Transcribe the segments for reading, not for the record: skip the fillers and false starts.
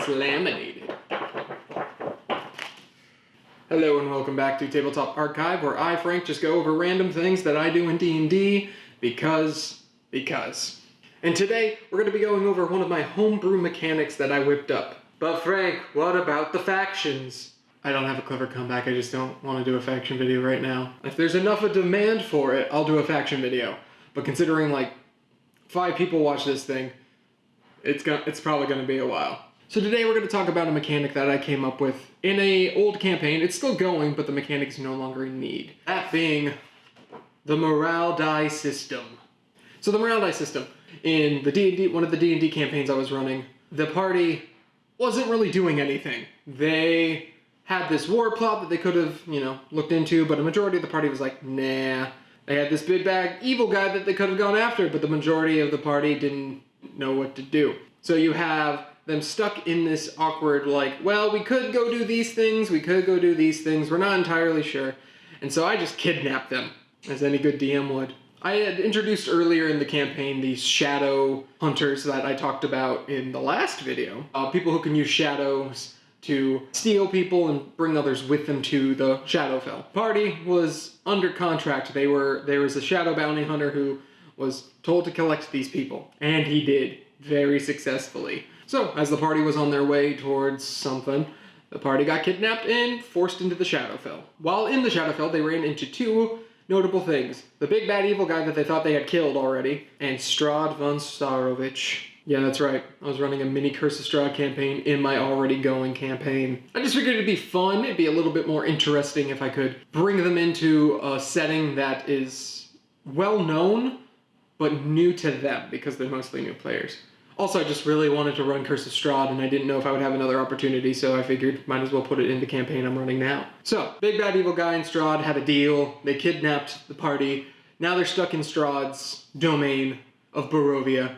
it's laminated. Hello and welcome back to Tabletop Archive, where I, Frank, just go over random things that I do in D&D because. And today, we're going to be going over one of my homebrew mechanics that I whipped up. But Frank, what about the factions? I don't have a clever comeback, I just don't want to do a faction video right now. If there's enough of demand for it, I'll do a faction video. But considering like 5 people watch this thing, it's probably going to be a while. So today we're going to talk about a mechanic that I came up with in an old campaign. It's still going, but the mechanic is no longer in need. That being the morale die system. So the morale die system, in the D&D, one of the D&D campaigns I was running, the party wasn't really doing anything. They had this war plot that they could have, looked into, but a majority of the party was like, nah. They had this big bad evil guy that they could have gone after, but the majority of the party didn't know what to do. So you have them stuck in this awkward, like, well, we could go do these things, we're not entirely sure. And so I just kidnapped them, as any good DM would. I had introduced earlier in the campaign these shadow hunters that I talked about in the last video. People who can use shadows to steal people and bring others with them to the Shadowfell. Party was under contract. There was a shadow bounty hunter who was told to collect these people, and he did very successfully. So, as the party was on their way towards something, the party got kidnapped and forced into the Shadowfell. While in the Shadowfell, they ran into 2 notable things. The big bad evil guy that they thought they had killed already, and Strahd von Starovich. Yeah, that's right. I was running a mini Curse of Strahd campaign in my already going campaign. I just figured it'd be fun, it'd be a little bit more interesting if I could bring them into a setting that is well known, but new to them, because they're mostly new players. Also, I just really wanted to run Curse of Strahd, and I didn't know if I would have another opportunity, so I figured might as well put it in the campaign I'm running now. So, big bad evil guy and Strahd had a deal. They kidnapped the party. Now they're stuck in Strahd's domain of Barovia.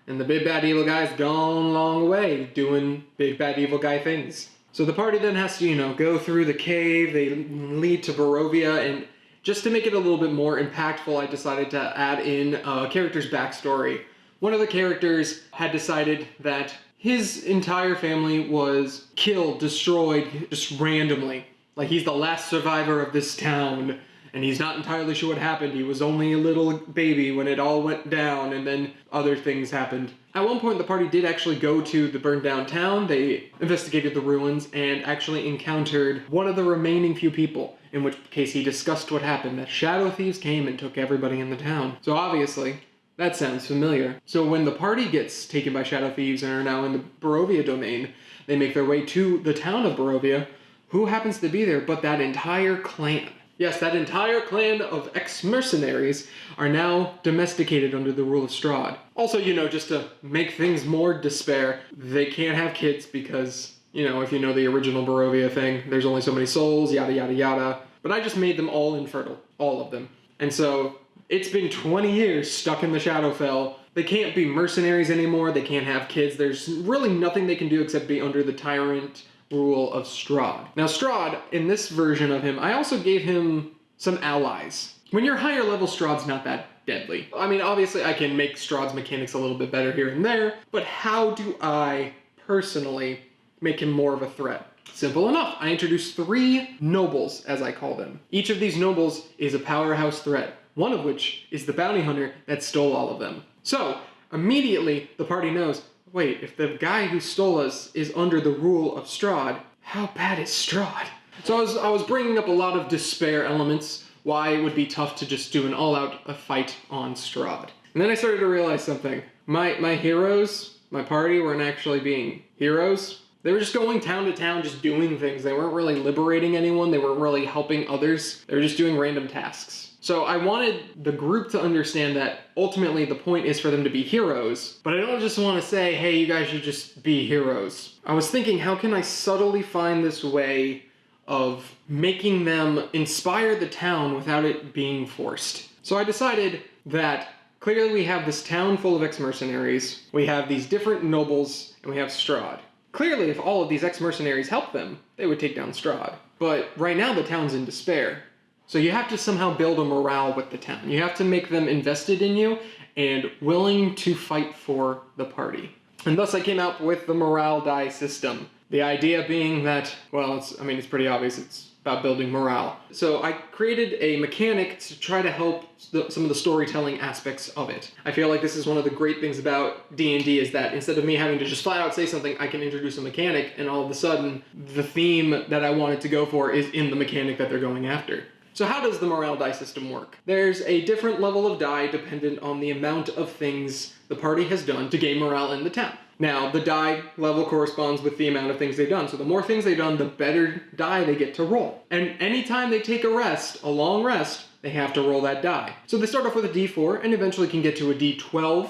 And the big bad evil guy's gone long away doing big bad evil guy things. So the party then has to, go through the cave. They lead to Barovia, and just to make it a little bit more impactful, I decided to add in a character's backstory. One of the characters had decided that his entire family was killed, destroyed, just randomly. Like, he's the last survivor of this town, and he's not entirely sure what happened. He was only a little baby when it all went down, and then other things happened. At one point, the party did actually go to the burned down town. They investigated the ruins and actually encountered one of the remaining few people, in which case he discussed what happened, that shadow thieves came and took everybody in the town. So obviously, that sounds familiar. So when the party gets taken by shadow thieves and are now in the Barovia domain, they make their way to the town of Barovia. Who happens to be there but that entire clan? Yes, that entire clan of ex-mercenaries are now domesticated under the rule of Strahd. Also, just to make things more despair, they can't have kids because, if you know the original Barovia thing, there's only so many souls, yada yada yada. But I just made them all infertile, all of them. And so it's been 20 years stuck in the Shadowfell. They can't be mercenaries anymore, they can't have kids. There's really nothing they can do except be under the tyrant rule of Strahd. Now Strahd, in this version of him, I also gave him some allies. When you're higher level, Strahd's not that deadly. I mean, obviously I can make Strahd's mechanics a little bit better here and there, but how do I personally make him more of a threat? Simple enough. I introduced 3 nobles, as I call them. Each of these nobles is a powerhouse threat, one of which is the bounty hunter that stole all of them. So, immediately the party knows, wait, if the guy who stole us is under the rule of Strahd, how bad is Strahd? So I was bringing up a lot of despair elements, why it would be tough to just do an all-out fight on Strahd. And then I started to realize something. My heroes, my party, weren't actually being heroes. They were just going town to town, just doing things. They weren't really liberating anyone. They weren't really helping others. They were just doing random tasks. So I wanted the group to understand that ultimately the point is for them to be heroes, but I don't just want to say, hey, you guys should just be heroes. I was thinking, how can I subtly find this way of making them inspire the town without it being forced? So I decided that clearly we have this town full of ex-mercenaries, we have these different nobles, and we have Strahd. Clearly, if all of these ex-mercenaries helped them, they would take down Strahd. But right now the town's in despair. So you have to somehow build a morale with the town. You have to make them invested in you and willing to fight for the party. And thus I came out with the morale die system. The idea being that, well, it's pretty obvious. It's about building morale. So I created a mechanic to try to help some of the storytelling aspects of it. I feel like this is one of the great things about D&D is that instead of me having to just flat out say something, I can introduce a mechanic and all of a sudden the theme that I wanted to go for is in the mechanic that they're going after. So how does the morale die system work? There's a different level of die dependent on the amount of things the party has done to gain morale in the town. Now, the die level corresponds with the amount of things they've done. So the more things they've done, the better die they get to roll. And anytime they take a rest, a long rest, they have to roll that die. So they start off with a D4 and eventually can get to a D12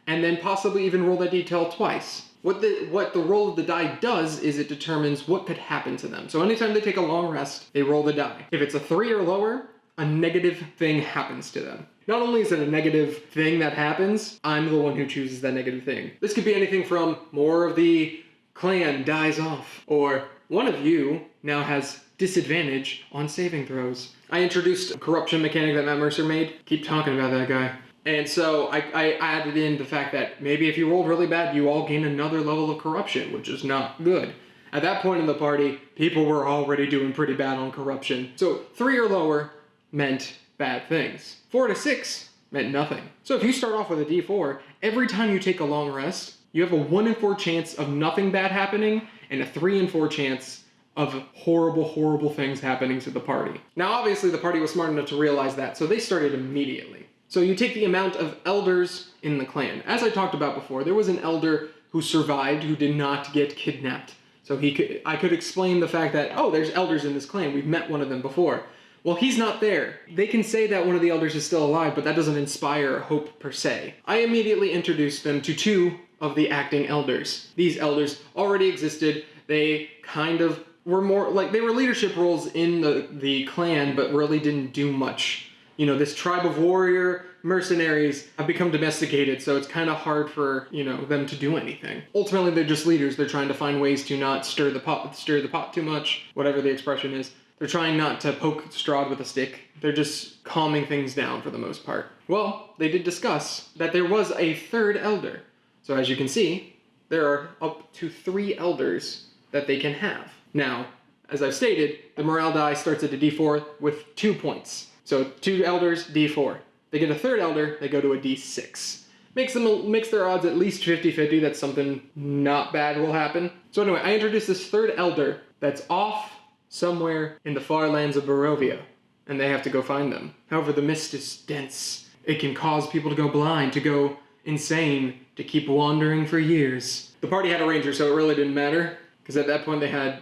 and then possibly even roll that D12 twice. What the roll of the die does is it determines what could happen to them. So anytime they take a long rest, they roll the die. If it's a 3 or lower, a negative thing happens to them. Not only is it a negative thing that happens, I'm the one who chooses that negative thing. This could be anything from more of the clan dies off, or one of you now has disadvantage on saving throws. I introduced a corruption mechanic that Matt Mercer made. Keep talking about that guy. And so I added in the fact that maybe if you rolled really bad, you all gain another level of corruption, which is not good. At that point in the party, people were already doing pretty bad on corruption. So 3 or lower meant bad things. 4 to 6 meant nothing. So if you start off with a D4, every time you take a long rest, you have a 1 in 4 chance of nothing bad happening and a 3 in 4 chance of horrible, horrible things happening to the party. Now, obviously, the party was smart enough to realize that, so they started immediately. So you take the amount of elders in the clan. As I talked about before, there was an elder who survived who did not get kidnapped. So I could explain the fact that, oh, there's elders in this clan. We've met one of them before. Well, he's not there. They can say that one of the elders is still alive, but that doesn't inspire hope per se. I immediately introduced them to 2 of the acting elders. These elders already existed. They kind of were more like, they were leadership roles in the clan, but really didn't do much. You know, this tribe of warrior mercenaries have become domesticated, so it's kind of hard for, them to do anything. Ultimately, they're just leaders. They're trying to find ways to not stir the pot too much, whatever the expression is. They're trying not to poke straw with a stick. They're just calming things down for the most part. Well, they did discuss that there was a 3rd elder. So as you can see, there are up to 3 elders that they can have. Now, as I've stated, the morale die starts at a D4 with 2 points. So 2 elders, D4. They get a 3rd elder, they go to a D6. Makes their odds at least 50-50 that something not bad will happen. So anyway, I introduced this 3rd elder that's off somewhere in the far lands of Barovia, and they have to go find them. However, the mist is dense. It can cause people to go blind, to go insane, to keep wandering for years. The party had a ranger, so it really didn't matter, because at that point they had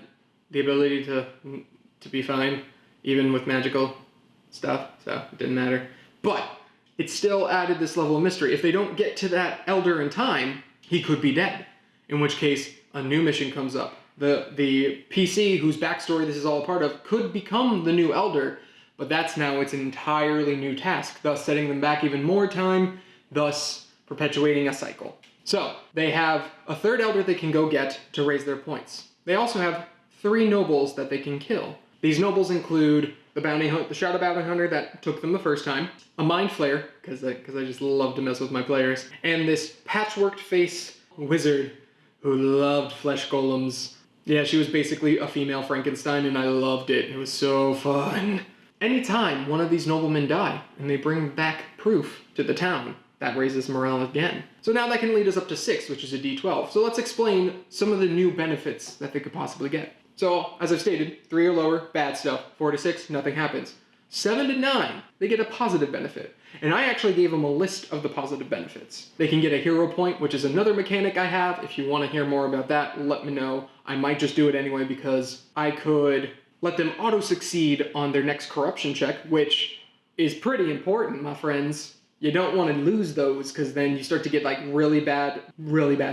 the ability to be fine, even with magical stuff, so it didn't matter. But it still added this level of mystery. If they don't get to that elder in time, he could be dead, in which case a new mission comes up. The PC whose backstory this is all a part of could become the new elder, but that's now its entirely new task, thus setting them back even more time, thus perpetuating a cycle. So they have a 3rd elder they can go get to raise their points. They also have 3 nobles that they can kill. These nobles include the Shadow Bounty Hunter that took them the first time, a Mind Flayer, because I just love to mess with my players, and this patchworked face wizard who loved flesh golems. Yeah, she was basically a female Frankenstein, and I loved it. It was so fun. Anytime one of these noblemen die, and they bring back proof to the town, that raises morale again. So now that can lead us up to 6, which is a D12. So let's explain some of the new benefits that they could possibly get. So, as I've stated, 3 or lower, bad stuff. 4 to 6, nothing happens. 7 to 9, they get a positive benefit. And I actually gave them a list of the positive benefits. They can get a hero point, which is another mechanic I have. If you want to hear more about that, let me know. I might just do it anyway because I could let them auto-succeed on their next corruption check, which is pretty important, my friends. You don't want to lose those because then you start to get like really bad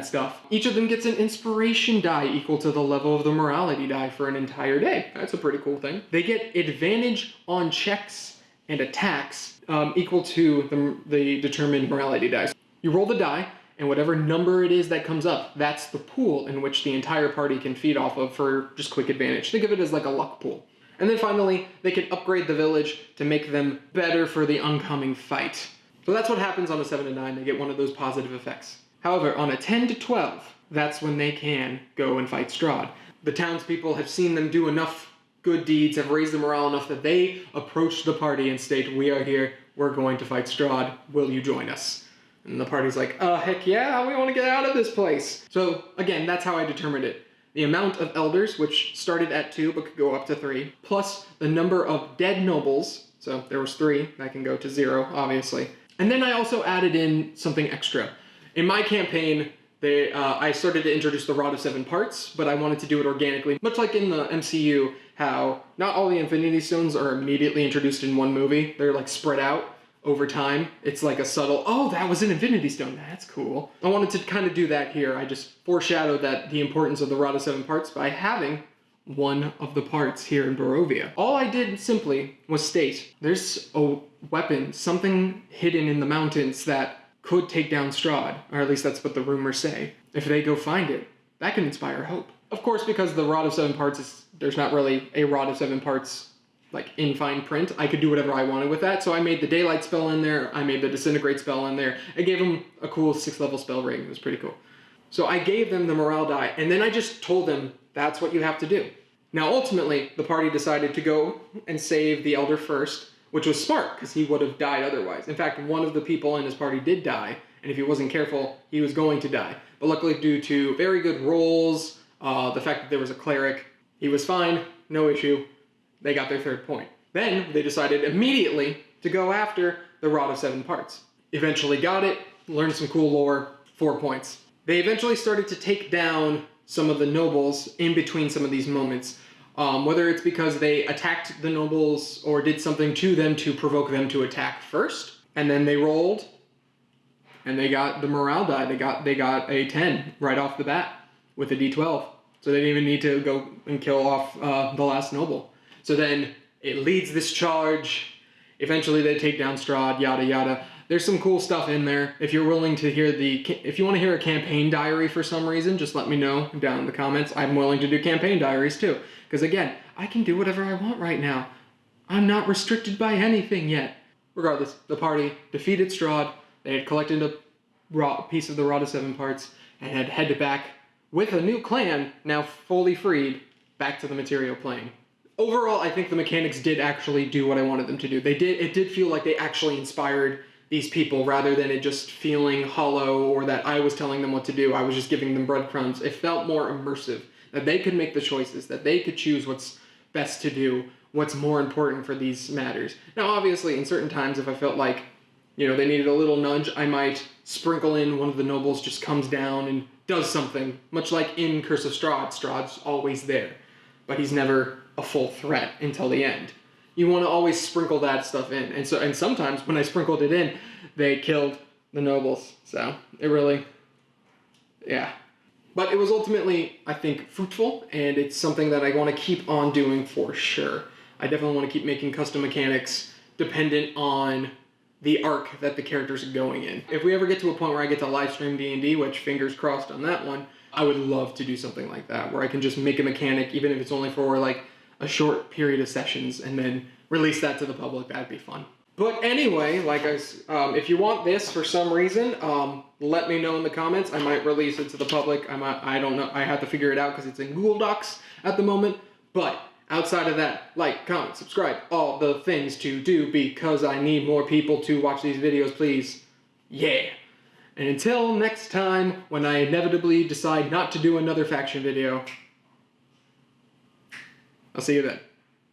stuff. Each of them gets an inspiration die equal to the level of the morality die for an entire day. That's a pretty cool thing. They get advantage on checks and attacks equal to the determined morality dice. You roll the die, and whatever number it is that comes up, that's the pool in which the entire party can feed off of for just quick advantage. Think of it as like a luck pool. And then finally, they can upgrade the village to make them better for the oncoming fight. So that's what happens on a 7 to 9. They get one of those positive effects. However, on a 10 to 12, that's when they can go and fight Strahd. The townspeople have seen them do enough good deeds, have raised the morale enough that they approach the party and state, we are here, we're going to fight Strahd, will you join us? And the party's like, heck yeah, we want to get out of this place. So again, that's how I determined it. The amount of elders, which started at 2 but could go up to 3, plus the number of dead nobles, so there was 3, that can go to 0, obviously. And then I also added in something extra. In my campaign, I started to introduce the Rod of 7 Parts, but I wanted to do it organically. Much like in the MCU, how not all the Infinity Stones are immediately introduced in one movie. They're like spread out over time. It's like a subtle, oh, that was an Infinity Stone, that's cool. I wanted to kind of do that here. I just foreshadowed that the importance of the Rod of 7 Parts by having one of the parts here in Barovia. All I did simply was state, there's a weapon, something hidden in the mountains that could take down Strahd, or at least that's what the rumors say. If they go find it, that can inspire hope. Of course, because the Rod of 7 Parts there's not really a Rod of 7 Parts like in fine print, I could do whatever I wanted with that. So I made the Daylight spell in there, I made the Disintegrate spell in there, I gave them a cool 6th level spell rating, it was pretty cool. So I gave them the morale die, and then I just told them, that's what you have to do. Now ultimately, the party decided to go and save the Elder first, which was smart, because he would have died otherwise. In fact, one of the people in his party did die, and if he wasn't careful, he was going to die. But luckily, due to very good rolls, the fact that there was a cleric, he was fine, no issue. They got their 3rd point. Then they decided immediately to go after the Rod of 7 Parts. Eventually got it, learned some cool lore, 4 points. They eventually started to take down some of the nobles in between some of these moments. Whether it's because they attacked the nobles or did something to them to provoke them to attack first, and then they rolled, and they got the morale die. They got a 10 right off the bat with a d12. So they didn't even need to go and kill off the last noble. So then it leads this charge. Eventually they take down Strahd, yada yada. There's some cool stuff in there. If you're willing to hear if you want to hear a campaign diary for some reason, just let me know down in the comments. I'm willing to do campaign diaries too. Because again, I can do whatever I want right now. I'm not restricted by anything yet. Regardless, the party defeated Strahd. They had collected a piece of the Rod of 7 Parts and had headed back with a new clan, now fully freed, back to the material plane. Overall, I think the mechanics did actually do what I wanted them to do. It did feel like they actually inspired these people rather than it just feeling hollow or that I was telling them what to do. I was just giving them breadcrumbs. It felt more immersive, that they could make the choices, that they could choose what's best to do, what's more important for these matters. Now, obviously, in certain times, if I felt like, they needed a little nudge, I might sprinkle in one of the nobles just comes down and does something, much like in Curse of Strahd. Strahd's always there, but he's never a full threat until the end. You want to always sprinkle that stuff in, and sometimes when I sprinkled it in, they killed the nobles. So it really, yeah. But it was ultimately, I think, fruitful, and it's something that I want to keep on doing for sure. I definitely want to keep making custom mechanics dependent on the arc that the characters are going in. If we ever get to a point where I get to live stream D&D, which fingers crossed on that one, I would love to do something like that, where I can just make a mechanic, even if it's only for like a short period of sessions, and then release that to the public. That'd be fun. But anyway, if you want this for some reason, let me know in the comments. I might release it to the public. I don't know. I have to figure it out because it's in Google Docs at the moment. But outside of that, like, comment, subscribe, all the things to do because I need more people to watch these videos, please. Yeah. And until next time, when I inevitably decide not to do another faction video, I'll see you then.